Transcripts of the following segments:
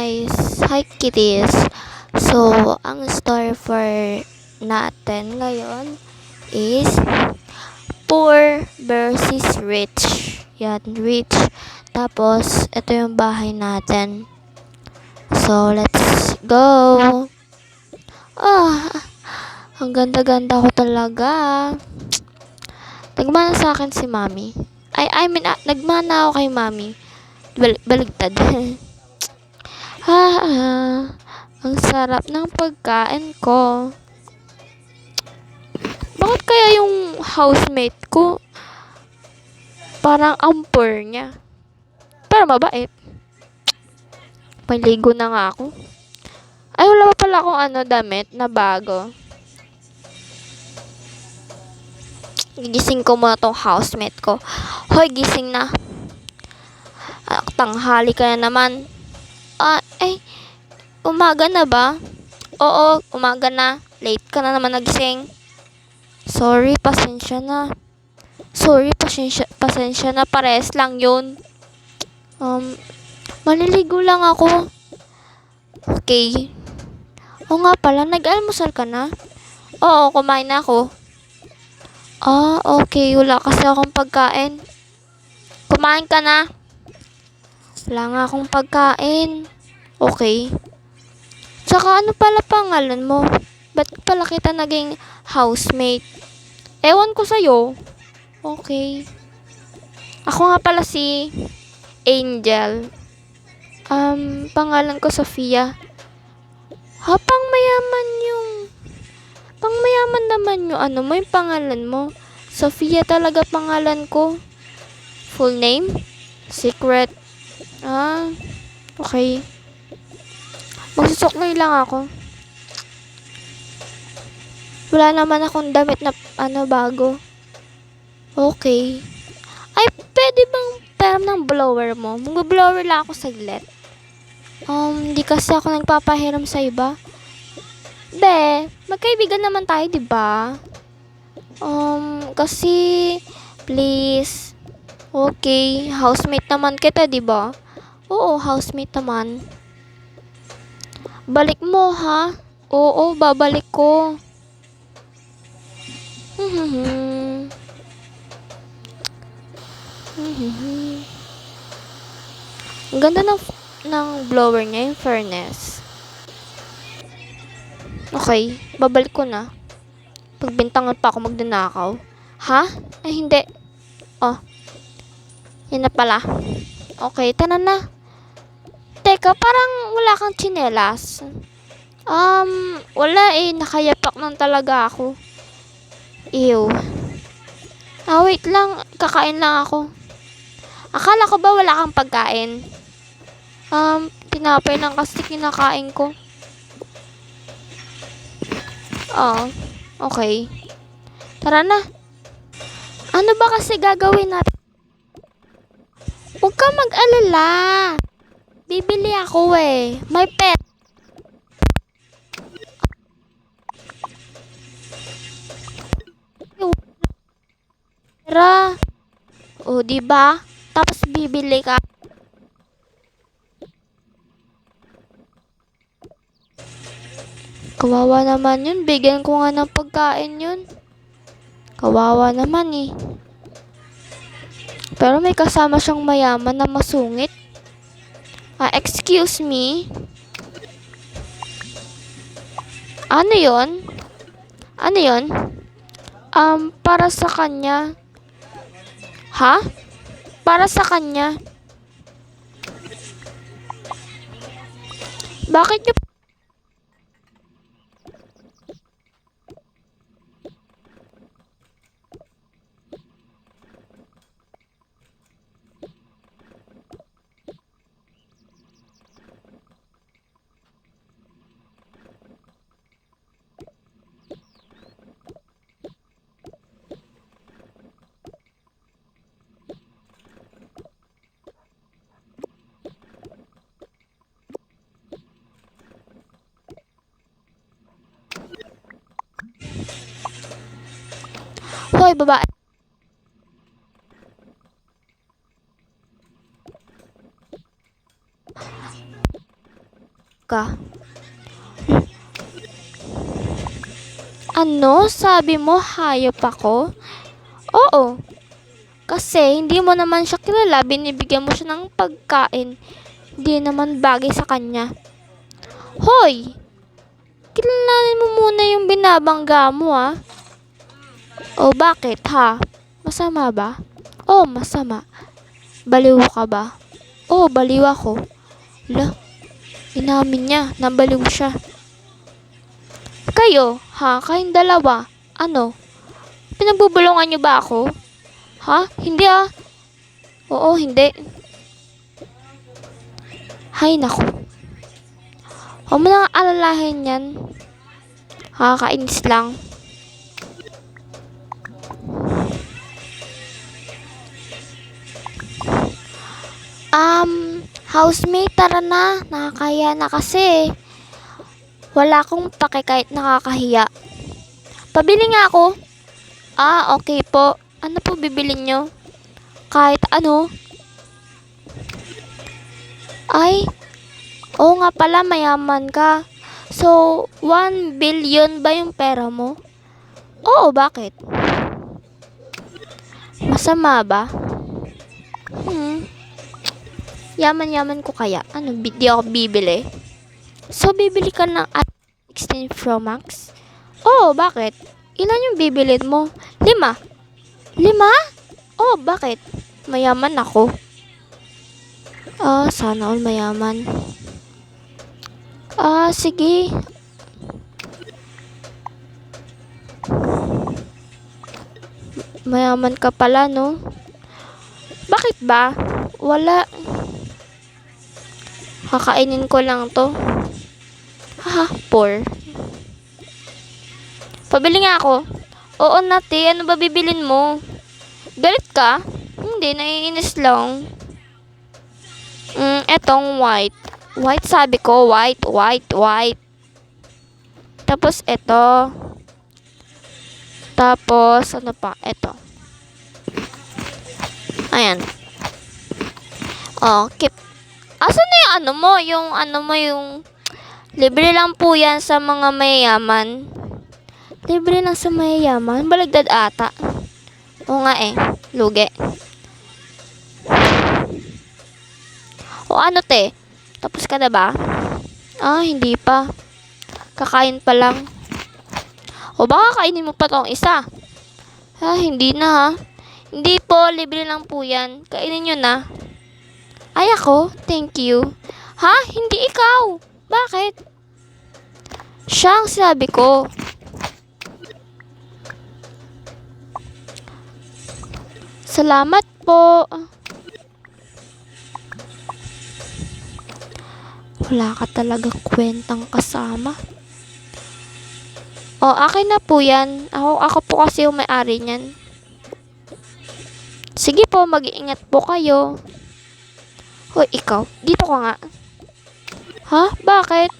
guys! Hi kitties! So, ang story for natin ngayon is poor versus rich. Yan, rich. Tapos, ito yung bahay natin. So, let's go! Ah, ang ganda-ganda ko talaga. Nagmana sa akin si mami. Nagmana ako kay mami. Baligtad. Ang sarap ng pagkain ko. Bakit kaya yung housemate ko parang ampor niya? Pero mabait. Paligo na nga ako. Ay, wala pa pala akong damit na bago. Gigising ko muna tong housemate ko. Hoy, gising na. Tanghali ka na naman. Umaga na ba? Oo, umaga na. Late ka na naman nagising. Sorry, pasensya na. Pasensya na. Pares lang yun. Maliligo lang ako. Okay. O nga pala, nag-almusal ka na? Oo, kumain na ako. Okay. Wala kasi akong pagkain. Kumain ka na? Wala nga akong pagkain. Okay. Tsaka ano pala pangalan mo? Ba't pala kita naging housemate? Ewan ko sa'yo. Okay. Ako nga pala si Angel. Pangalan ko Sofia. Pangmayaman naman yung yung pangalan mo. Sofia talaga pangalan ko. Full name? Secret. Okay. Magsusuklay lang ako. Wala naman akong damit na bago. Okay. Ay, pwede bang param ng blower mo? Mag-blower lang ako saglit. Di kasi ako nagpapahiram sa iba. Be, magkaibigan naman tayo, di ba? Kasi, please. Okay, housemate naman kita, di ba? Oo, housemate naman. Balik mo, ha? Oo, babalik ko. Ang ganda ng blower niya, yung fairness. Okay, babalik ko na. Pagbintangan pa ako magdanakaw. Ha? Ay, hindi. Yan na pala. Okay, tara na. Teka, parang wala kang tsinelas. Wala nakayapak lang talaga ako. Ew. Wait lang, kakain lang ako. Akala ko ba wala kang pagkain? Tinapay lang kasi kinakain ko. Okay. Tara na. Ano ba kasi gagawin natin? Huwag ka mag-alala. Bibili ako May pet. Tara. Diba? Tapos bibili ka. Kawawa naman yun. Bigyan ko nga ng pagkain yun. Kawawa naman Pero may kasama siyang mayaman na masungit. Excuse me. Ano yon? Para sa kanya. Ha? Para sa kanya. Bakit niyo Hoy, babae. ka. Ano? Sabi mo hayop ako? Oo. Kasi hindi mo naman siya kilala, binibigyan mo siya ng pagkain. Hindi naman bagay sa kanya. Hoy! Kilalanin mo muna yung binabangga mo O bakit ha? Masama ba? Oo, masama. Baliw ka ba? Oo, baliw ako. Inamin niya, nabaliw siya. Kayo, kayong dalawa. Ano? Pinagbubulungan niyo ba ako? Ha? Hindi Oo, hindi. Hay nako. Huwag mo nang alalahin yan. Kainis lang. Housemate, tara na. Nakakaya na kasi. Wala akong pake kahit nakakahiya. Pabili nga ako. Okay po. Ano po bibilin nyo? Kahit ano. Ay, oo nga pala, mayaman ka. So, 1 billion ba yung pera mo? Oo, bakit? Masama ba? Yaman-yaman ko kaya. Ano, di ako bibili? So, bibili ka ng iPhone 16 Pro Max? Oo, bakit? Ilan yung bibilin mo? 5. 5? Oo, bakit? Mayaman ako. Sana all mayaman. Sige. Mayaman ka pala, no? Bakit ba? Wala. Kakainin ko lang to. Poor. Pabili nga ako. Oo, Nati. Ano ba bibilin mo? Galit ka? Hindi, naiinis lang. Etong white. White sabi ko. White. Tapos eto. Tapos, ano pa? Eto. Ayan. Keep. Asan na yung ano mo, yung libre lang po yan sa mga mayayaman. Libre lang sa mayayaman? Balagdad ata. Oo nga lugi. O ano te? Tapos ka na ba? Hindi pa. Kakain pa lang. O baka kainin mo pa tong isa. Hindi na Hindi po, libre lang po yan. Kainin nyo na. Ay ako, thank you. Hindi ikaw. Bakit? Siya ang sinabi ko. Salamat po. Wala ka talaga kwentang kasama. Akin na po yan. Ako po kasi yung may-ari niyan. Sige po, mag-iingat po kayo. Hoy, ikaw. Dito ka nga. Bakit?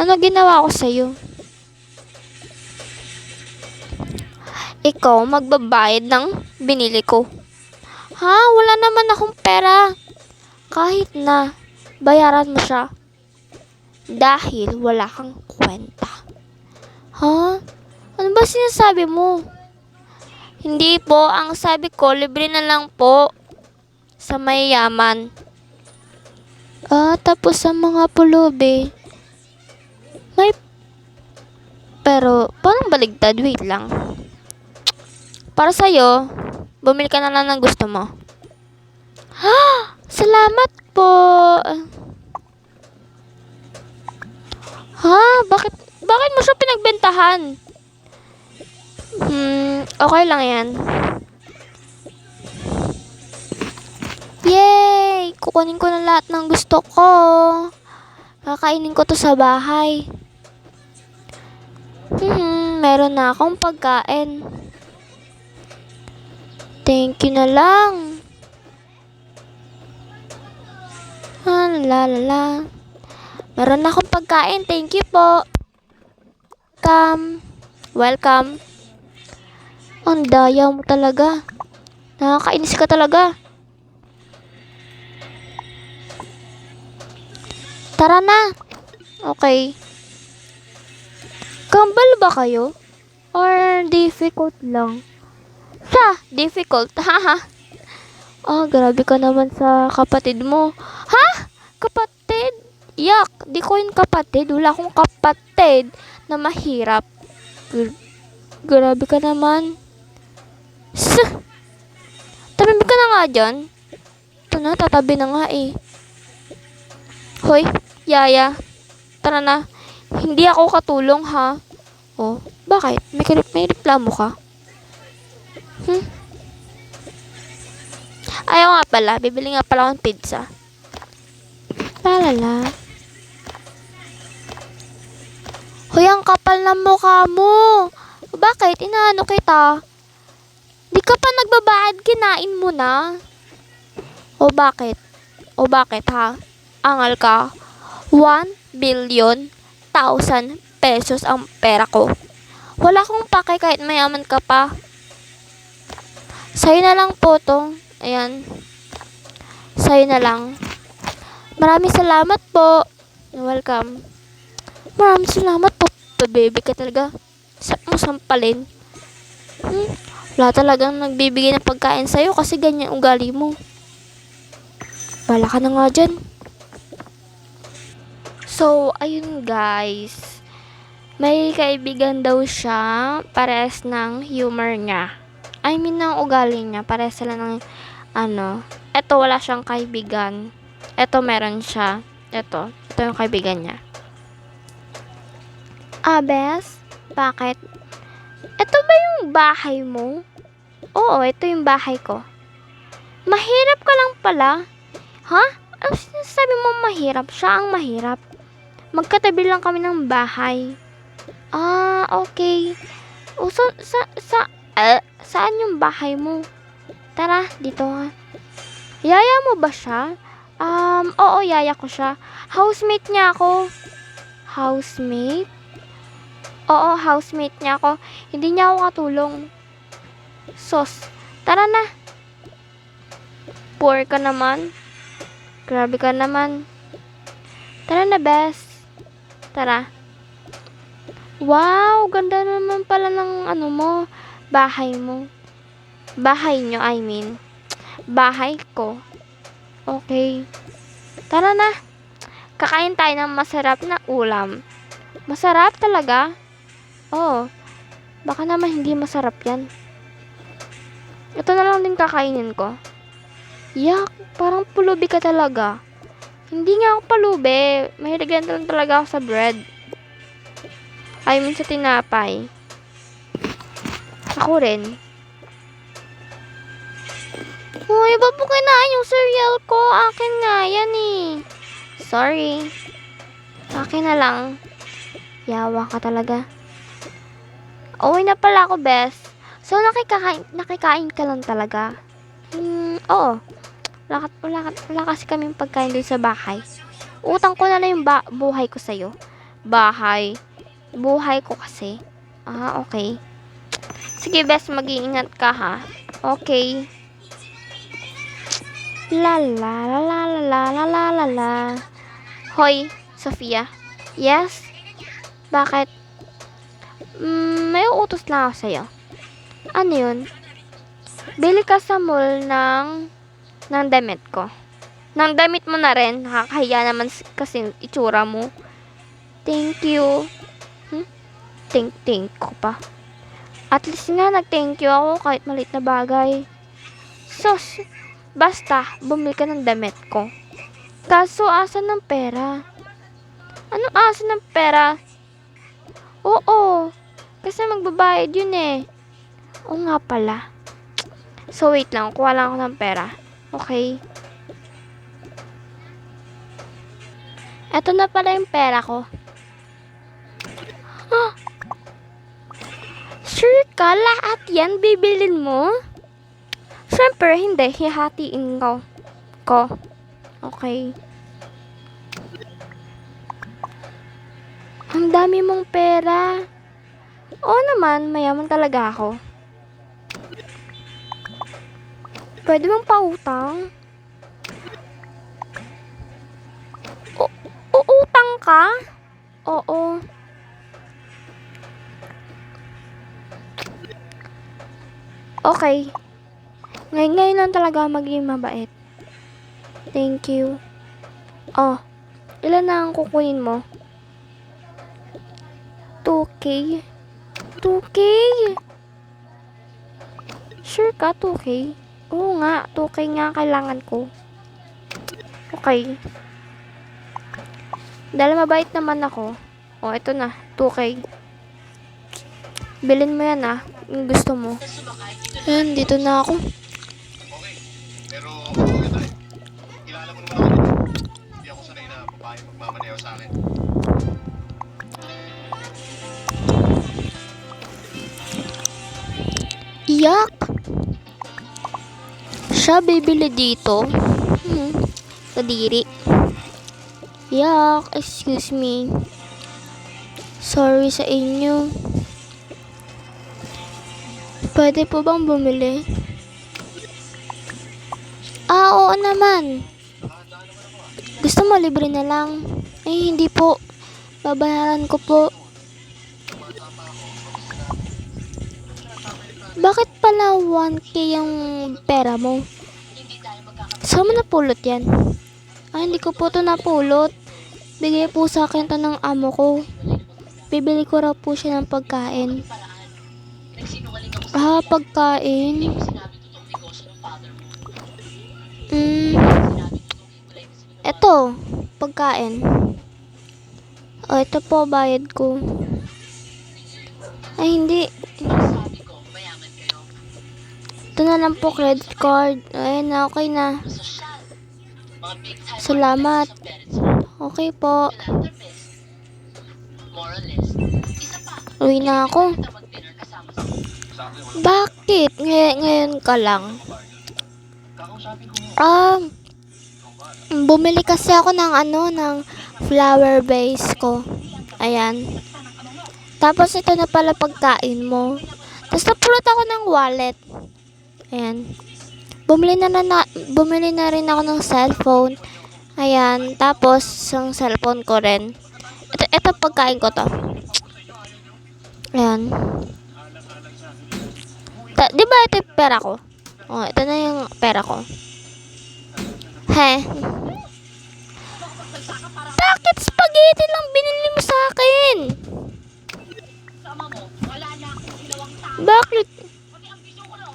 Ano ginawa ko sa'yo? Ikaw, magbabayad ng binili ko. Wala naman akong pera. Kahit na, bayaran mo siya. Dahil wala kang kwenta. Ano ba sinasabi mo? Hindi po, ang sabi ko, libre na lang po sa mayayaman. Tapos sa mga pulubi, pero parang baligtad, wait lang. Para sa'yo, bumili ka na lang ng gusto mo. Salamat po. Bakit mo siya pinagbentahan? Okay lang yan. Yay! Kukunin ko na lahat ng gusto ko. Kakainin ko to sa bahay. Meron na akong pagkain. Thank you na lang. Meron na akong pagkain. Thank you po. Welcome. Ang daya mo talaga. Nakakainis ka talaga. Tara na. Okay. Kambal ba kayo? Or difficult lang? Difficult. Haha. Grabe ka naman sa kapatid mo. Ha? Kapatid? Yak, di ko yun kapatid. Wala akong kapatid na mahirap. Grabe ka naman. Tabi ka na nga dyan. Ito na, tatabi na nga eh. Hoy, Yaya. Tara na. Hindi ako katulong ha. Oh, bakit? May reklamo ka? Ayaw nga pala. Bibili nga pala akong pizza. Lalala. Hoy, ang kapal ng mukha mo. Bakit? Inaano kita? Di ka pa nagbabayad, kinain mo na. O bakit? Ha? Angal ka? 1,000,000,000 pesos ang pera ko. Wala akong pake kahit mayaman ka pa. Sa'yo na lang po to. Ayan. Sa'yo na lang. Maraming salamat po. Welcome. Maraming salamat po. Baby ka talaga. Mo sampalin. Wala talagang nagbibigay ng pagkain sa'yo kasi ganyan ugali mo. Bala ka na nga dyan. So, ayun guys. May kaibigan daw siya. Parehas ng humor niya. I mean, ng ugali niya. Parehas sila ng Eto, wala siyang kaibigan. Eto, meron siya. Ito yung kaibigan niya. Bes? Bakit? Ito ba yung bahay mo? Oo, ito yung bahay ko. Mahirap ka lang pala. Ha? Ano sinasabi mo mahirap? Siya ang mahirap. Magkatabi lang kami ng bahay. Okay. Saan yung bahay mo? Tara, dito nga. Yaya mo ba siya? Oo, yaya ko siya. Housemate niya ako. Housemate? Oo, housemate niya ako. Hindi niya ako katulong. Sos, tara na. Poor ka naman. Grabe ka naman. Tara na, bes. Tara. Wow, ganda naman pala ng mo, bahay mo. Bahay nyo, I mean. Bahay ko. Okay. Tara na. Kakain tayo ng masarap na ulam. Masarap talaga? Oo. Baka naman hindi masarap yan. Ito na lang din kakainin ko. Yak, parang pulubi ka talaga. Hindi nga ako pulubi. Mahilig lang talaga ako sa bread. I mean sa tinapay. Ako rin. Uy, ba't mo kinain yung cereal ko? Akin nga yan eh. Sorry. Akin na lang. Yawa ka talaga. Uwi na pala ako, bes. So, nakikain ka lang talaga? Oo. Wala kasi kaming pagkain doon sa bahay. Utang ko na lang yung buhay ko sa'yo. Bahay. Buhay ko kasi. Okay. Sige, bes, mag-iingat ka, ha? Okay. La la la la la la la la la. Hoy, Sofia. Yes? Bakit? May uutos lang ako sa'yo. Ano yun? Bili ka sa mall ng damit ko. Ng damit mo na rin. Nakakahiya naman kasi itsura mo. Thank you. Thank ko pa. At least nga nag-thank you ako kahit maliit na bagay. Sos, basta bumili ka ng damit ko. Kaso asan ng pera? Ano asan ng pera? Oo. Kasi magbabayad yun eh. Oo nga pala. So wait lang, kuha lang ako ng pera. Okay. Eto na pala yung pera ko. Sure ka, lahat yan bibilin mo? Siyempre, hindi. Hihatiin ko. Okay. Ang dami mong pera. Oo naman, mayaman talaga ako. Pwede mong pautang? Oo ka? Oo. Okay. Ngayon lang talaga maging mabait. Thank you. Oh, ilan na ang kukunin mo? 2K? 2K? Sure ka, 2K? Oo nga, 2K nga kailangan ko. Okay. Dahil mabait naman ako. Oh, ito na, 2K. Bilhin mo yan yung gusto mo. Ayan, dito na ako. Okay. Pero maganda eh. Kilala mo naman ako dito. Hindi ako sanay na babae magmamaneho sa akin. Iyak! Siya bibili dito. Kadiri. Yak, excuse me. Sorry sa inyo. Pwede po bang bumili? Oo naman. Gusto mo libre na lang? Hindi po. Babayaran ko po. Bakit pala 1K yung pera mo? Saan mo napulot yan? Hindi ko po to napulot. Bigay po sa akin to ng amo ko. Bibili ko raw po siya ng pagkain. Pagkain? Eto, pagkain. Ito po, bayad ko. Hindi. Ito na lang po, credit card. Ayun na, okay na. Salamat. Okay po. Uwi na ako. Bakit? Ngayon ka lang. Bumili kasi ako ng ng flower base ko. Ayan. Tapos ito na pala pagkain mo. Tapos napulot ako ng wallet. Ayan. Bumili na rin ako ng cellphone. Ayan. Tapos, yung cellphone ko rin. Ito pagkain ko to. Ayan. Di ba ito yung pera ko? Ito na yung pera ko. Bakit spaghetti lang binili mo sa akin? Bakit?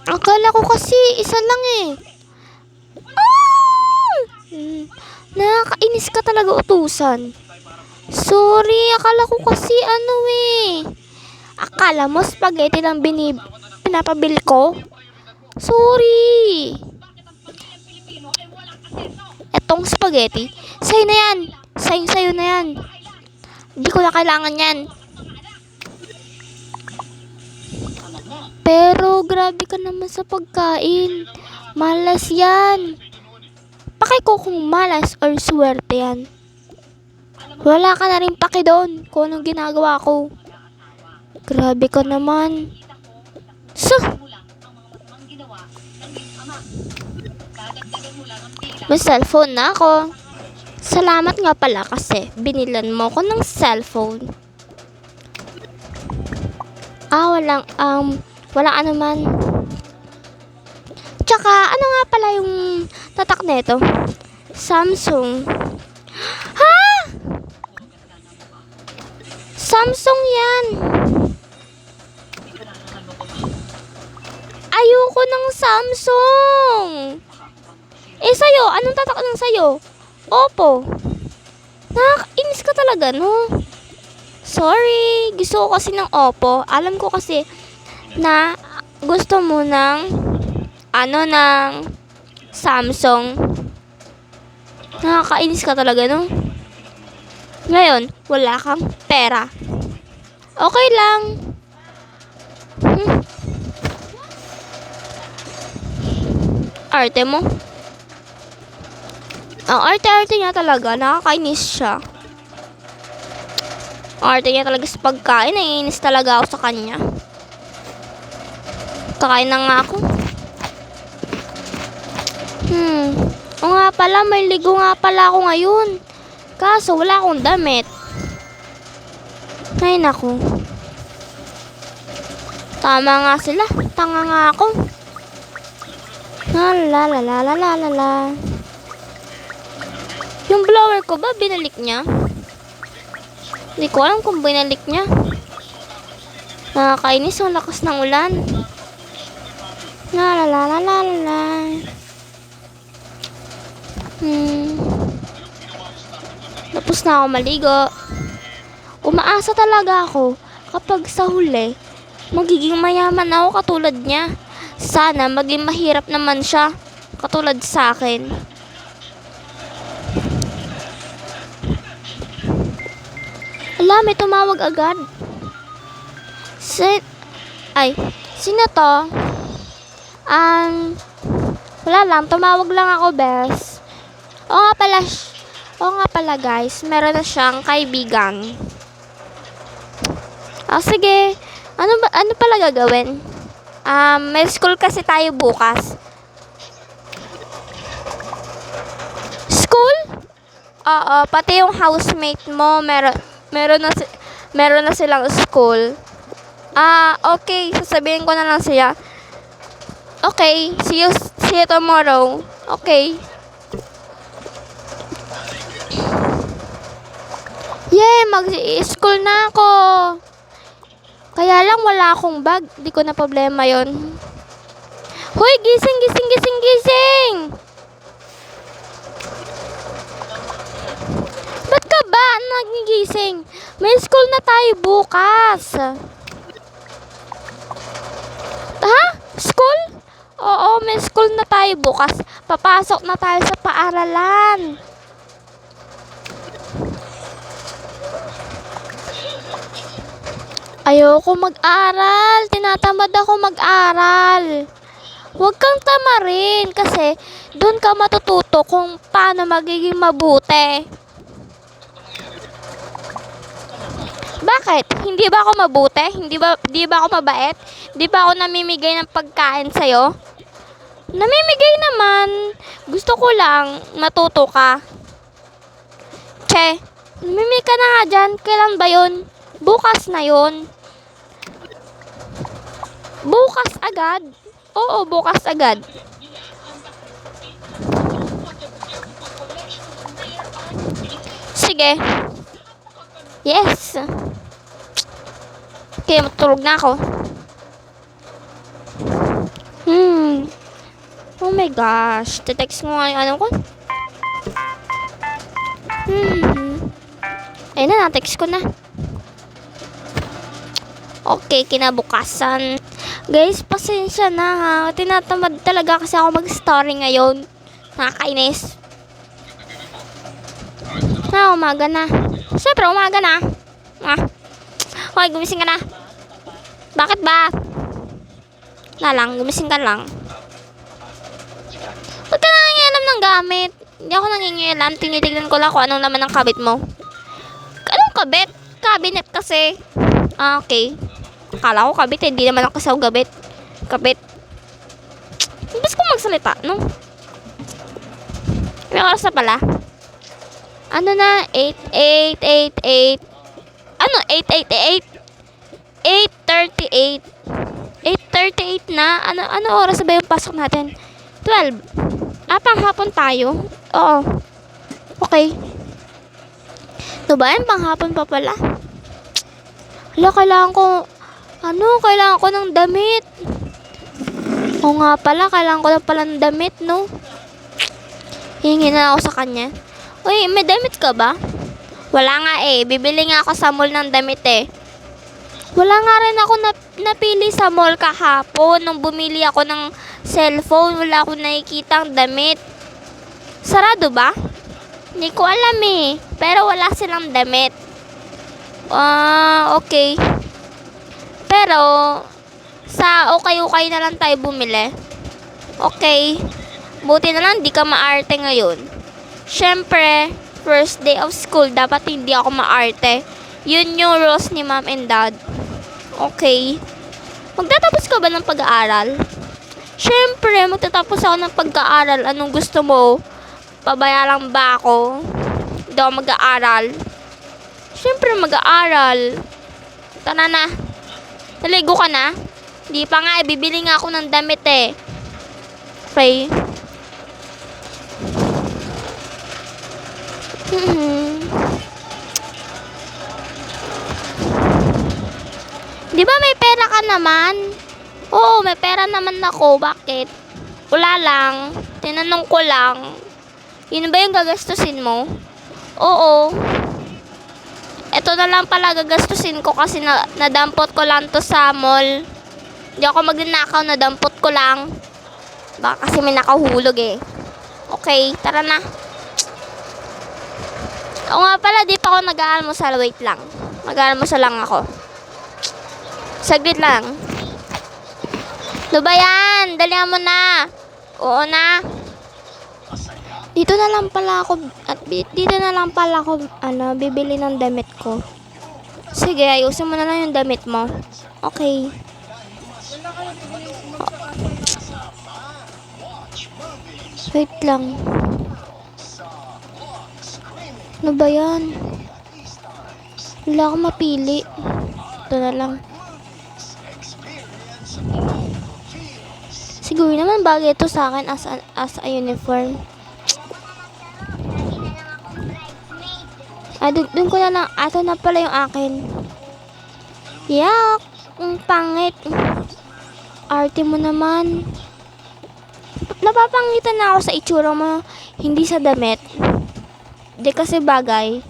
Akala ko kasi isa lang eh. Nakakainis ka talaga utusan. Sorry, akala ko kasi Akala mo spaghetti lang pinapabili ko? Sorry. Etong spaghetti, sa'yo na yan. Sa'yo na yan. Hindi ko na kailangan yan. Pero grabe ka naman sa pagkain. Malas yan. Paki ko kung malas or swerte yan. Wala ka na rin paki doon kung anong ginagawa ko. Grabe ka naman. May cellphone na ako. Salamat nga pala kasi binilan mo ko ng cellphone. Wala ka naman. Tsaka, ano nga pala yung tatak nito? Samsung. Ha? Samsung yan. Ayoko ng Samsung. Sa'yo, anong tatak ng sa'yo? Oppo. Nakakainis ka talaga, no? Sorry, gusto ko kasi ng Oppo. Alam ko kasi na gusto mo ng ng Samsung. Nakakainis ka talaga, no? Ngayon, wala kang pera. Okay lang. Arte mo. Ang arte-arte niya talaga. Nakakainis siya. Ang arte niya talaga sa pagkain. Naiinis talaga ako sa kanya. Kakain na nga ako. O nga pala, may ligo nga pala ako ngayon. Kaso wala akong damit. Ay, naku. Tama nga sila. Tanga nga ako. La la la la la la la la. Yung blower ko ba, binalik niya? Hindi ko alam kung binalik niya. Nakakainis, ang lakas ng ulan. La la la la la la la. Tapos na ako maligo. Umaasa talaga ako kapag sa huli, magiging mayaman ako katulad niya. Sana maging mahirap naman siya katulad sa akin. Ala, may tumawag agad. Sino to? Wala lang, tumawag lang ako, bes. Oo nga pala, guys, meron na siyang kaibigan. Sige. Ano pala gagawin? May school kasi tayo bukas. School? Oo, pati yung housemate mo, meron na silang school. Okay, sasabihin ko na lang siya. Okay, see you tomorrow. Okay. Yay, mag-school na ako. Kaya lang wala akong bag. Di ko na problema yon. Hoy, gising! Ba't ka ba nagigising? May school na tayo bukas. Ha? School? Oo, may school na tayo bukas. Papasok na tayo sa paaralan. Ayoko mag-aral. Tinatamad ako mag-aral. Huwag kang tamarin kasi doon ka matututo kung paano magiging mabuti. Bakit? Hindi ba ako mabuti? Di ba ako mabait? Di ba ako namimigay ng pagkain sa'yo? Namimigay naman. Gusto ko lang matuto ka. Che, namimigay ka na nga dyan. Kailan ba yun? Bukas na yun. Bukas agad? Oo, bukas agad. Sige. Yes. Okay, matulog na ako. Oh my gosh. Te-text mo nga yung ano ko. Ayun na, na-text ko na. Okay, kinabukasan. Guys, pasensya na ha. Tinatamad talaga kasi ako mag-story ngayon. Nakakainis. Umaga na. Siyempre, umaga na. Hoy, gumising ka na. Bakit ba? Gumising ka lang. Huwag ka nangingialam ng gamit. Hindi ako nangingialam. Tinitignan ko lang kung anong laman ng kabit mo. Anong kabit? Cabinet kasi. Okay. Akala ko kabit, hindi naman ako sa gabit. Kabit. Ibig ko magsalita, no? May oras na pala. Ano na? 8:38. Ano? 8:38? 8:38 na? Ano oras ba yung pasok natin? 12. Panghapon tayo? Oo. Okay. Ito ba yan? Panghapon pa pala? Hala, kailangan ko ng damit. Oo nga pala, kailangan ko na pala ng damit, no? Hingi na ako sa kanya. Uy, may damit ka ba? Wala nga bibili nga ako sa mall ng damit Wala nga rin ako napili sa mall kahapon. Nung bumili ako ng cellphone, wala akong nakikitang damit. Sarado ba? Hindi ko alam pero wala silang damit. Okay. Pero, sa okay na lang tayo bumili. Okay. Buti na lang di ka maarte ngayon. Siyempre, first day of school, dapat hindi ako maarte. Yun yung rules ni mom and dad. Okay. Magtatapos ka ba ng pag-aaral? Siyempre, magtatapos ako ng pag-aaral. Anong gusto mo? Pabayaran ba ako? Hindi ako mag-aaral. Siyempre, mag-aaral. Tara na. Naligo ka na? Di pa nga, bibili nga ako ng damit eh. Okay. Di ba may pera ka naman? Oo, may pera naman ako. Bakit? Wala lang. Tinanong ko lang. Yun ba yung gagastusin mo? Oo. Ito na lang pala gagastusin ko kasi nadampot ko lang to sa mall. Hindi ako magnanakaw, nadampot ko lang. Baka kasi may nakahulog eh. Okay, tara na. Oo nga pala, di pa ako nag-aalmusal. Wait lang. Mag-aalmusal lang ako. Saglit lang. Ano ba yan? Dalihan mo na. Oo na. Dito na lang pala ako bibili ng damit ko. Sige, ayusin mo na lang yung damit mo. Okay. Wait lang. Ano ba yan? Wala akong mapili. Ito na lang. Siguro naman bagay ito sa akin as a uniform. Dun ko na lang. Ito na pala yung akin. Yak! Ang pangit. Arte mo naman. Napapangitan na ako sa itsura mo. Hindi sa damit. Di kasi bagay.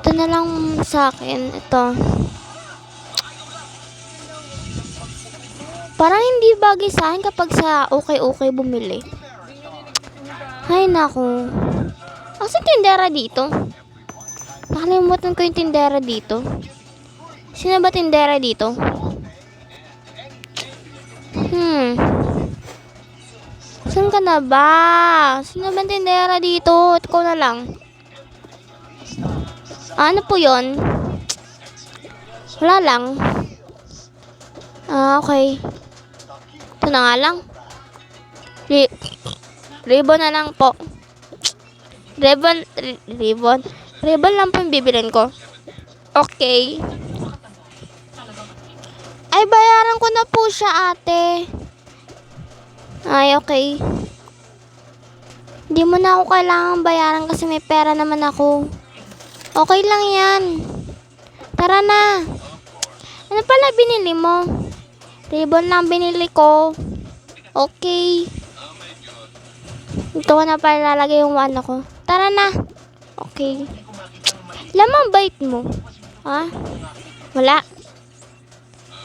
Ito na lang sa akin. Ito. Parang hindi bagay sa akin kapag sa okay bumili. Ay, naku. Kasi tindera dito. Nakalimutan ko yung tindera dito. Sino ba tindera dito? Saan ka na ba? Sino ba tindera dito? Ikaw na lang. Ano po yon? Wala lang. Okay. Ito na nga lang. Ribbon na lang po. Ribbon lang po yung bibilin ko. Okay. Ay, bayaran ko na po siya, ate. Ay, okay. Hindi mo na ako kailangan bayaran kasi may pera naman ako. Okay lang yan. Tara na. Ano pala binili mo? Ribbon lang binili ko. Okay. Ito ko na pala lalagay yung ano ko. Tara na. Okay. Lamang bait mo. Ha? Wala.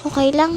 Okay lang.